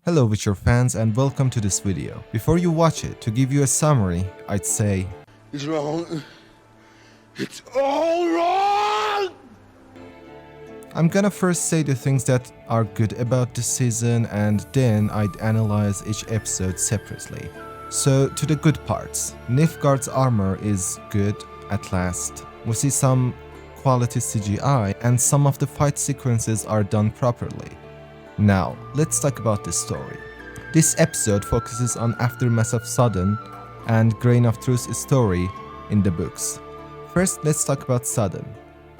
Hello Witcher fans and welcome to this video. Before you watch it, to give you a summary, I'd say It's wrong. It's all wrong! I'm gonna first say the things that are good about the season and then I'd analyze each episode separately. So to the good parts. Nilfgaard's armor is good at last. We see some quality CGI and some of the fight sequences are done properly. Now, let's talk about the story. This episode focuses on aftermath of Sodden and Grain of Truth's story in the books. First, let's talk about Sodden.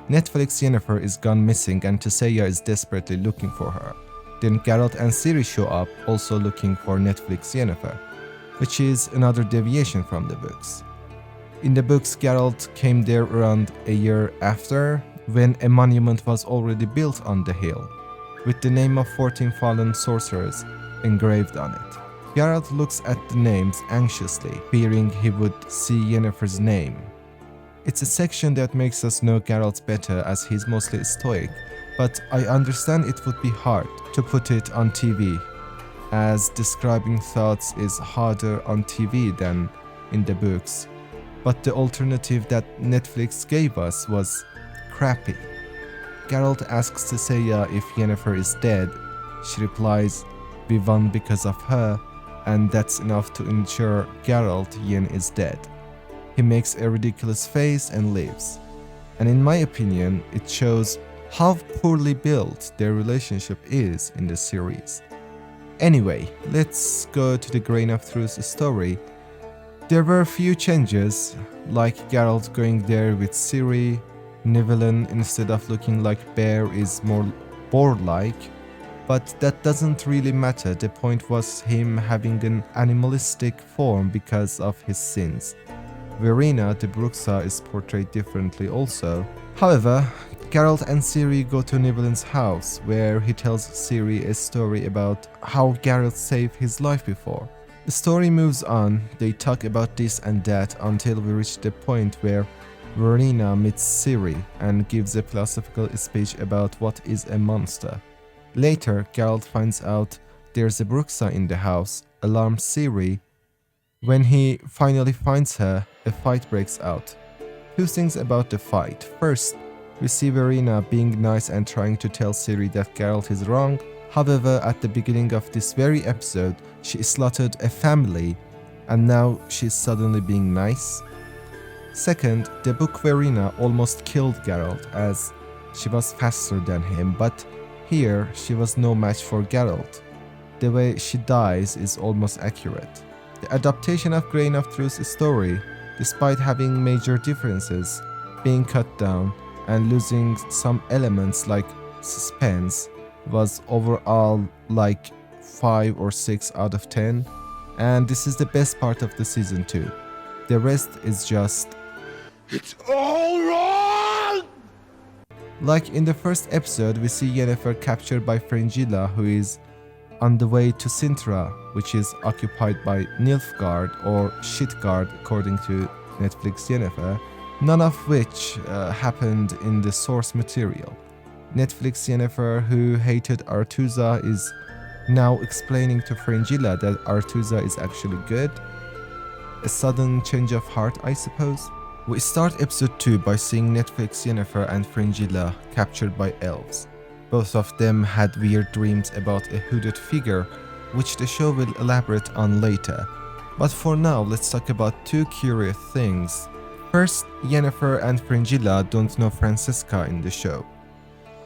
Netflix Yennefer is gone missing and Tissaia is desperately looking for her. Then Geralt and Ciri show up also looking for Netflix Yennefer, which is another deviation from the books. In the books, Geralt came there around a year after, when a monument was already built on the hill, with the name of 14 fallen sorcerers engraved on it. Geralt looks at the names anxiously, fearing he would see Yennefer's name. It's a section that makes us know Geralt better as he's mostly stoic, but I understand it would be hard to put it on TV, as describing thoughts is harder on TV than in the books. But the alternative that Netflix gave us was crappy. Geralt asks Tissaia if Yennefer is dead. She replies, "We won because of her," and that's enough to ensure Geralt Yen is dead. He makes a ridiculous face and leaves. And in my opinion, it shows how poorly built their relationship is in the series. Anyway, let's go to the Grain of Truth story. There were a few changes, like Geralt going there with Ciri. Nivellen, instead of looking like bear, is more boar-like, but that doesn't really matter. The point was him having an animalistic form because of his sins. Verena, the Bruxa, is portrayed differently also. However, Geralt and Ciri go to Nivellen's house, where he tells Ciri a story about how Geralt saved his life before. The story moves on, they talk about this and that until we reach the point where Verena meets Ciri and gives a philosophical speech about what is a monster. Later, Geralt finds out there's a Bruxa in the house, alarms Ciri. When he finally finds her, a fight breaks out. Two things about the fight. First, we see Verena being nice and trying to tell Ciri that Geralt is wrong. However, at the beginning of this very episode, she slaughtered a family and now she's suddenly being nice. Second, the book Verena almost killed Geralt as she was faster than him, but here she was no match for Geralt. The way she dies is almost accurate. The adaptation of Grain of Truth's story, despite having major differences, being cut down and losing some elements like suspense, was overall like 5 or 6 out of 10, and this is the best part of the season 2. The rest is just It's all wrong! like in the first episode, we see Yennefer captured by Fringilla, who is on the way to Sintra, which is occupied by Nilfgaard or Shitgard according to Netflix Yennefer, none of which happened in the source material. Netflix Yennefer, who hated Artuza, is now explaining to Fringilla that Artuza is actually good. A sudden change of heart, I suppose. We start episode 2 by seeing Netflix Yennefer and Fringilla captured by elves. Both of them had weird dreams about a hooded figure, which the show will elaborate on later. But for now, let's talk about two curious things. First, Yennefer and Fringilla don't know Francesca in the show.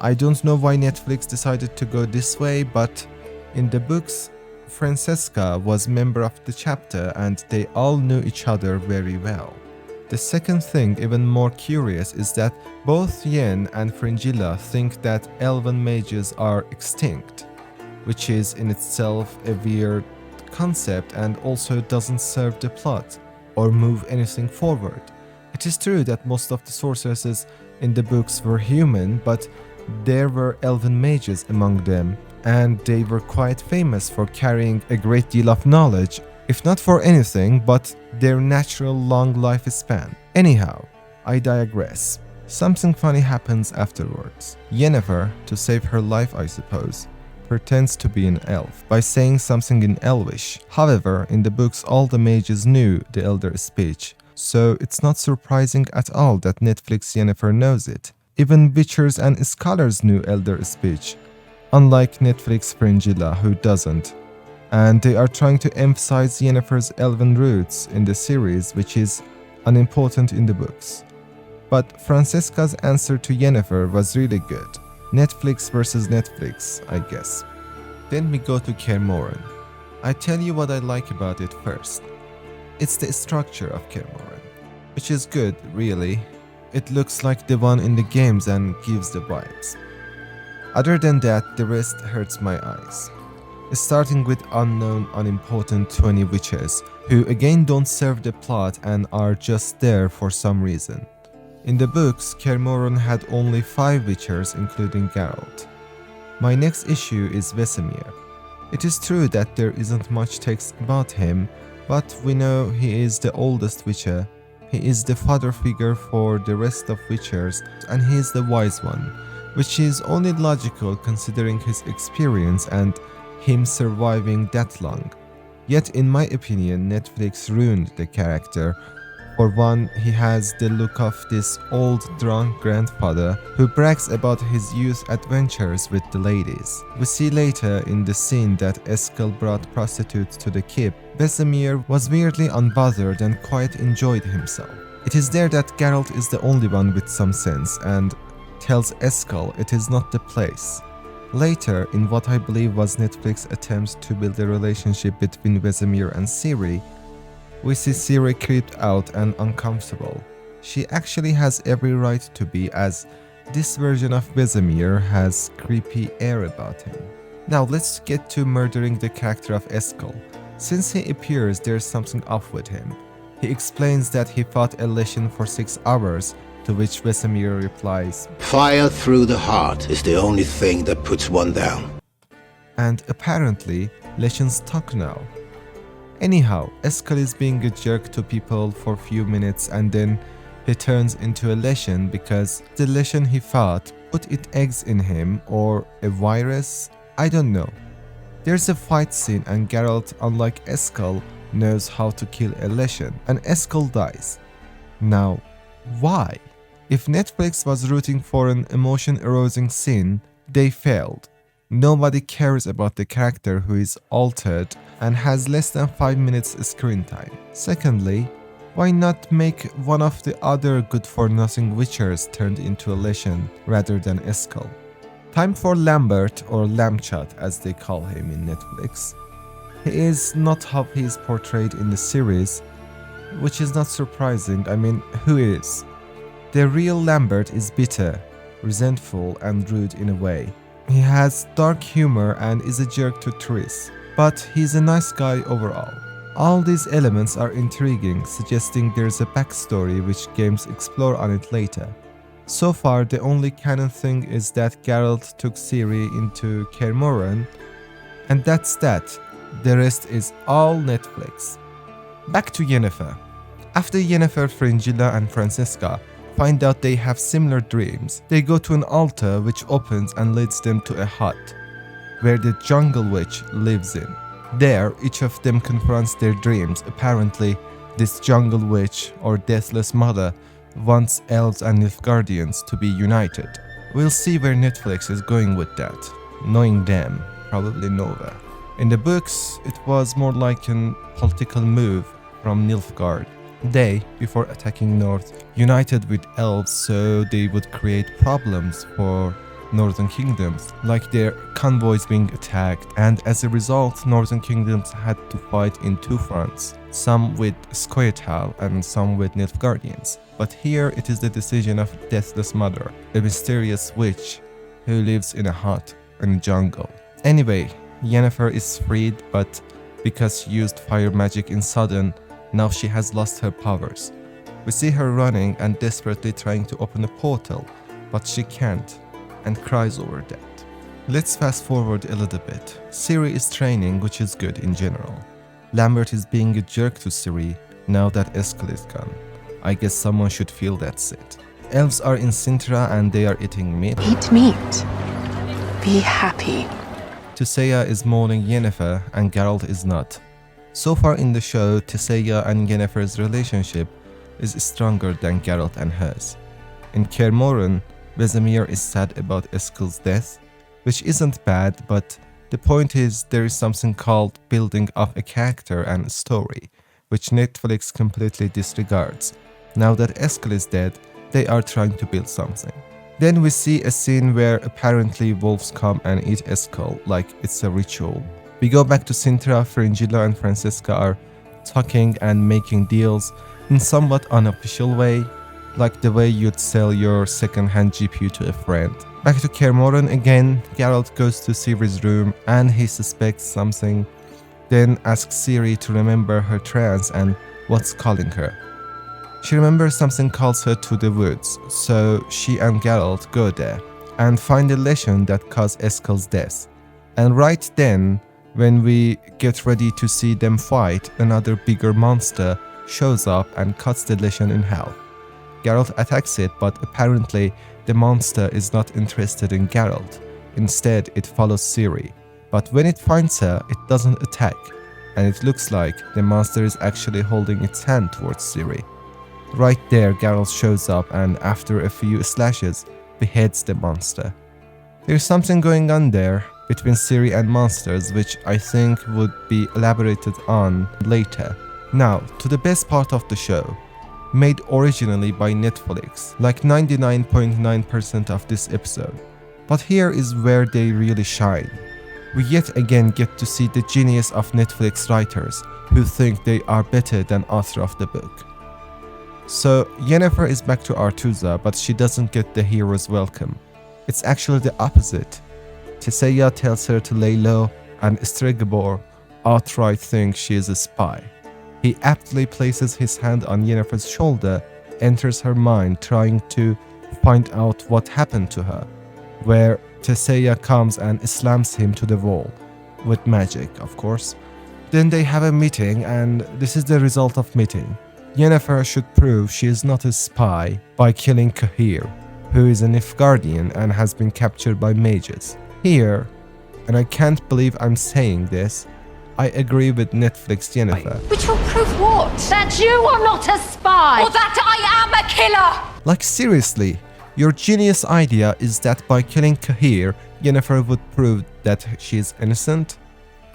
I don't know why Netflix decided to go this way, but in the books, Francesca was member of the chapter and they all knew each other very well. The second thing, even more curious, is that both Yen and Fringilla think that elven mages are extinct, which is in itself a weird concept and also doesn't serve the plot or move anything forward. It is true that most of the sorceresses in the books were human, but there were elven mages among them, and they were quite famous for carrying a great deal of knowledge, if not for anything but their natural long lifespan. Anyhow, I digress. Something funny happens afterwards. Yennefer, to save her life I suppose, pretends to be an elf by saying something in Elvish. However, in the books all the mages knew the Elder speech, so it's not surprising at all that Netflix Yennefer knows it. Even witchers and scholars knew Elder speech, unlike Netflix Fringilla who doesn't. And they are trying to emphasize Yennefer's elven roots in the series, which is unimportant in the books. But Francesca's answer to Yennefer was really good. Netflix versus Netflix, I guess. Then we go to Kaer Morhen. I tell you what I like about it first. It's the structure of Kaer Morhen, which is good, really. It looks like the one in the games and gives the vibes. Other than that, the rest hurts my eyes. Starting with unknown, unimportant 20 witches, who again don't serve the plot and are just there for some reason. In the books, Kaer Morhen had only 5 witchers, including Geralt. My next issue is Vesemir. It is true that there isn't much text about him, but we know he is the oldest witcher, he is the father figure for the rest of witchers, and he is the wise one, which is only logical considering his experience and him surviving that long. Yet in my opinion, Netflix ruined the character. For one, he has the look of this old drunk grandfather who brags about his youth adventures with the ladies. We see later in the scene that Eskel brought prostitutes to the keep. Vesemir was weirdly unbothered and quite enjoyed himself. It is there that Geralt is the only one with some sense and tells Eskel it is not the place. Later, in what I believe was Netflix's attempt to build a relationship between Vesemir and Ciri, we see Ciri creeped out and uncomfortable. She actually has every right to be, as this version of Vesemir has creepy air about him. Now let's get to murdering the character of Eskel. Since he appears, there's something off with him. He explains that he fought a Leshen for 6 hours, to which Vesemir replies, "Fire through the heart is the only thing that puts one down." And apparently, Leshens talk now. Anyhow, Eskel is being a jerk to people for a few minutes and then he turns into a Leshen because the Leshen he fought put its eggs in him, or a virus, I don't know. There's a fight scene and Geralt, unlike Eskel, knows how to kill a Leshen and Eskel dies. Now, why? If Netflix was rooting for an emotion-arousing scene, they failed. Nobody cares about the character who is altered and has less than 5 minutes screen time. Secondly, why not make one of the other good-for-nothing witchers turned into a Leshen rather than Eskel? Time for Lambert, or Lamchut as they call him in Netflix. He is not how he is portrayed in the series, which is not surprising. I mean, who is? The real Lambert is bitter, resentful and rude in a way. He has dark humor and is a jerk to Triss, but he's a nice guy overall. All these elements are intriguing, suggesting there's a backstory which games explore on it later. So far, the only canon thing is that Geralt took Ciri into Kaer Morhen, and that's that. The rest is all Netflix. Back to Yennefer. After Yennefer, Fringilla and Francesca find out they have similar dreams, they go to an altar which opens and leads them to a hut, where the jungle witch lives in. There, each of them confronts their dreams. Apparently, this jungle witch, or Deathless Mother, wants elves and Nilfgaardians to be united. We'll see where Netflix is going with that. Knowing them, probably nowhere. In the books, it was more like a political move from Nilfgaard. They, before attacking North, united with elves so they would create problems for northern kingdoms, like their convoys being attacked, and as a result, northern kingdoms had to fight in 2 fronts, some with Scoia'tael and some with Nilfgaardians. But here it is the decision of Deathless Mother, a mysterious witch who lives in a hut in a jungle. Anyway, Yennefer is freed, but because she used fire magic in Sudden, now she has lost her powers. We see her running and desperately trying to open a portal, but she can't, and cries over that. Let's fast forward a little bit. Ciri is training, which is good in general. Lambert is being a jerk to Ciri now that Eskel is gone. I guess someone should feel that's it. Elves are in Sintra and they are eating meat. Eat meat. Be happy. Tissaia is mourning Yennefer and Geralt is not. So far in the show, Tissaia and Yennefer's relationship is stronger than Geralt and hers. In Kaer Morhen, Vesemir is sad about Eskil's death, which isn't bad, but the point is there is something called building up a character and a story, which Netflix completely disregards. Now that Eskil is dead, they are trying to build something. Then we see a scene where apparently wolves come and eat Eskil like it's a ritual. We go back to Sintra, Fringilla and Francesca are talking and making deals in somewhat unofficial way, like the way you'd sell your second-hand GPU to a friend. Back to Kaer Morhen again, Geralt goes to Ciri's room and he suspects something, then asks Ciri to remember her trance and what's calling her. She remembers something calls her to the woods, so she and Geralt go there and find the lesion that caused Eskil's death. And right then, when we get ready to see them fight, another bigger monster shows up and cuts the lesion in half. Geralt attacks it, but apparently the monster is not interested in Geralt. Instead, it follows Ciri. But when it finds her, it doesn't attack, and it looks like the monster is actually holding its hand towards Ciri. Right there, Geralt shows up and after a few slashes, beheads the monster. There's something going on there between Ciri and monsters which I think would be elaborated on later. Now, to the best part of the show. Made originally by Netflix, like 99.9% of this episode. But here is where they really shine. We yet again get to see the genius of Netflix writers who think they are better than author of the book. So Yennefer is back to Artusa, but she doesn't get the hero's welcome. It's actually the opposite. Tissaia tells her to lay low, and Stregobor outright thinks she is a spy. He aptly places his hand on Yennefer's shoulder, enters her mind trying to find out what happened to her, where Tissaia comes and slams him to the wall, with magic, of course. Then they have a meeting, and this is the result of meeting. Yennefer should prove she is not a spy by killing Cahir, who is a Nilfgaardian and has been captured by mages. Here, and I can't believe I'm saying this, I agree with Netflix Yennefer. Which will prove what? That you are not a spy! Or that I am a killer! Like seriously, your genius idea is that by killing Cahir, Yennefer would prove that she is innocent?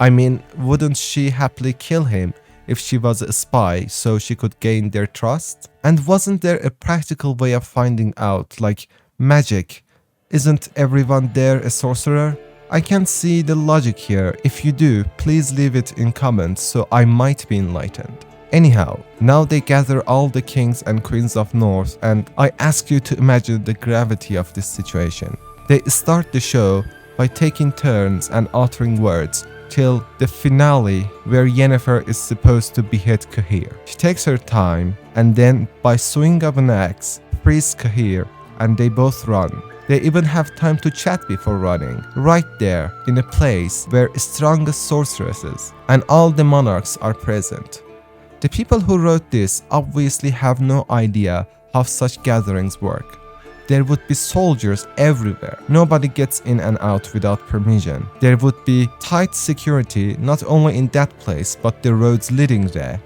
I mean, wouldn't she happily kill him if she was a spy so she could gain their trust? And wasn't there a practical way of finding out, like magic? Isn't everyone there a sorcerer? I can't see the logic here. If you do, please leave it in comments so I might be enlightened. Anyhow, now they gather all the kings and queens of North and I ask you to imagine the gravity of this situation. They start the show by taking turns and uttering words till the finale where Yennefer is supposed to behead Cahir. She takes her time and then by swing of an axe frees Cahir and they both run. They even have time to chat before running, right there in a place where strongest sorceresses and all the monarchs are present. The people who wrote this obviously have no idea how such gatherings work. There would be soldiers everywhere. Nobody gets in and out without permission. There would be tight security not only in that place but the roads leading there.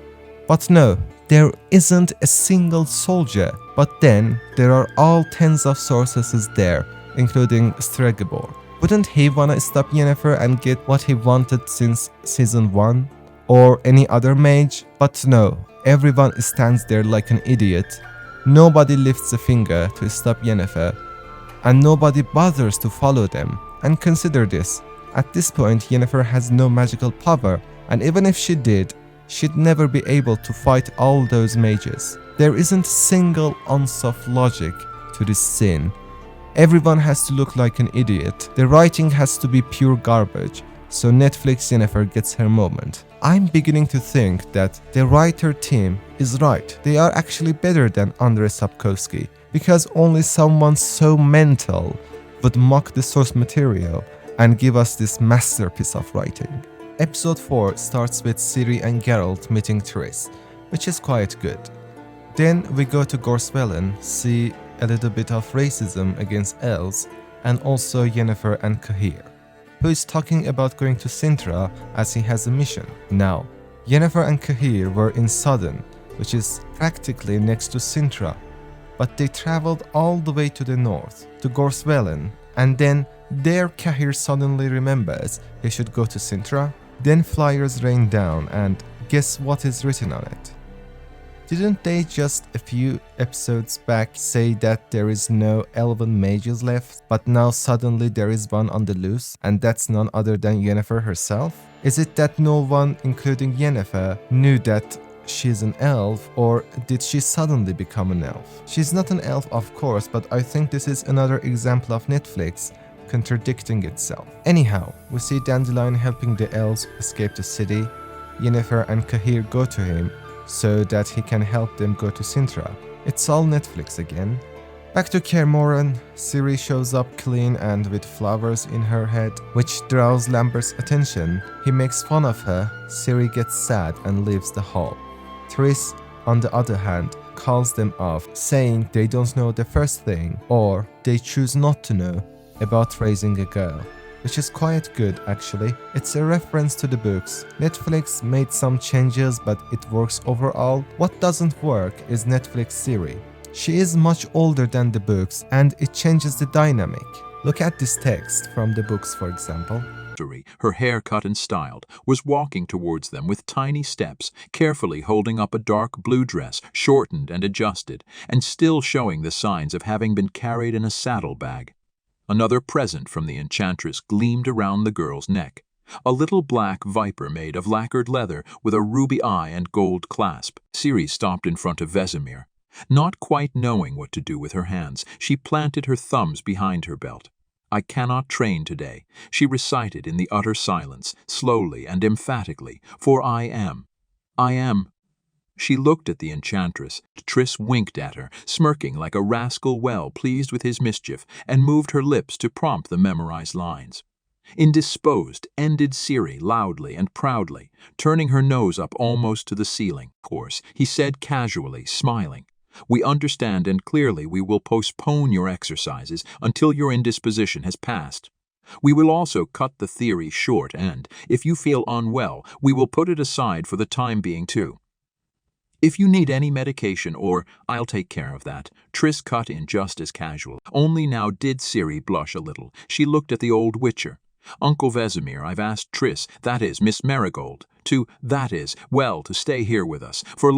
But no, there isn't a single soldier. But then there are all tens of sorceresses there, including Stregobor. Wouldn't he wanna stop Yennefer and get what he wanted since season 1? Or any other mage? But no, everyone stands there like an idiot. Nobody lifts a finger to stop Yennefer, and nobody bothers to follow them. And consider this, at this point Yennefer has no magical power, and even if she did, she'd never be able to fight all those mages. There isn't a single ounce of logic to this scene. Everyone has to look like an idiot. The writing has to be pure garbage, so Netflix Yennefer gets her moment. I'm beginning to think that the writer team is right. They are actually better than Andrzej Sapkowski, because only someone so mental would mock the source material and give us this masterpiece of writing. Episode 4 starts with Ciri and Geralt meeting Triss, which is quite good. Then we go to Gorswellen, see a little bit of racism against elves, and also Yennefer and Cahir. who is talking about going to Sintra as he has a mission. Now, Yennefer and Cahir were in Sodden, which is practically next to Sintra, but they traveled all the way to the north, to Gorswellen, and then there Cahir suddenly remembers he should go to Sintra. Then flyers rain down, and guess what is written on it? Didn't they just a few episodes back say that there is no elven mages left, but now suddenly there is one on the loose, and that's none other than Yennefer herself? Is it that no one, including Yennefer, knew that she's an elf, or did she suddenly become an elf? She's not an elf, of course, but I think this is another example of Netflix contradicting itself. Anyhow, we see Dandelion helping the elves escape the city. Yennefer and Cahir go to him so that he can help them go to Sintra. It's all Netflix again. Back to Kaer Morhen, Ciri shows up clean and with flowers in her head, which draws Lambert's attention. He makes fun of her. Ciri gets sad and leaves the hall. Triss, on the other hand, calls them off, saying they don't know the first thing, or they choose not to know, about raising a girl. Which is quite good actually. It's a reference to the books. Netflix made some changes, but it works overall. What doesn't work is Netflix Ciri. She is much older than the books, and it changes the dynamic. Look at this text from the books, for example. Her hair cut and styled, was walking towards them with tiny steps, carefully holding up a dark blue dress, shortened and adjusted, and still showing the signs of having been carried in a saddlebag. Another present from the enchantress gleamed around the girl's neck. A little black viper made of lacquered leather with a ruby eye and gold clasp. Ciri stopped in front of Vesemir. Not quite knowing what to do with her hands, she planted her thumbs behind her belt. "I cannot train today," she recited in the utter silence, slowly and emphatically, "for I am. She looked at the enchantress. Triss winked at her, smirking like a rascal well pleased with his mischief, and moved her lips to prompt the memorized lines. Indisposed, ended Ciri loudly and proudly, turning her nose up almost to the ceiling. "Of course," he said casually, smiling. "We understand, and clearly we will postpone your exercises until your indisposition has passed. We will also cut the theory short, and, if you feel unwell, we will put it aside for the time being too. If you need any medication I'll take care of that," Triss cut in just as casual. Only now did Ciri blush a little. She looked at the old witcher. "Uncle Vesemir, I've asked Triss, that is, Miss Marigold, to stay here with us, for a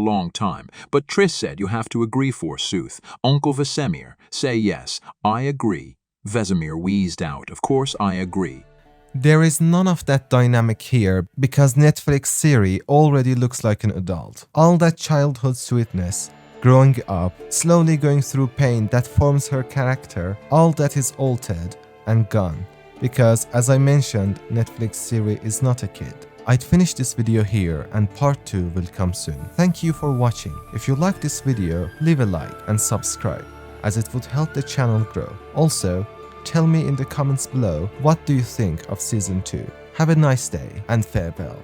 long time. But Triss said you have to agree forsooth. Uncle Vesemir, say yes, I agree." Vesemir wheezed out, "Of course I agree." There is none of that dynamic here because Netflix Ciri already looks like an adult. All that childhood sweetness, growing up, slowly going through pain that forms her character, all that is altered and gone. Because, as I mentioned, Netflix Ciri is not a kid. I'd finish this video here and part 2 will come soon. Thank you for watching. If you like this video, leave a like and subscribe, as it would help the channel grow. Also, tell me in the comments below what do you think of Season 2. Have a nice day and farewell.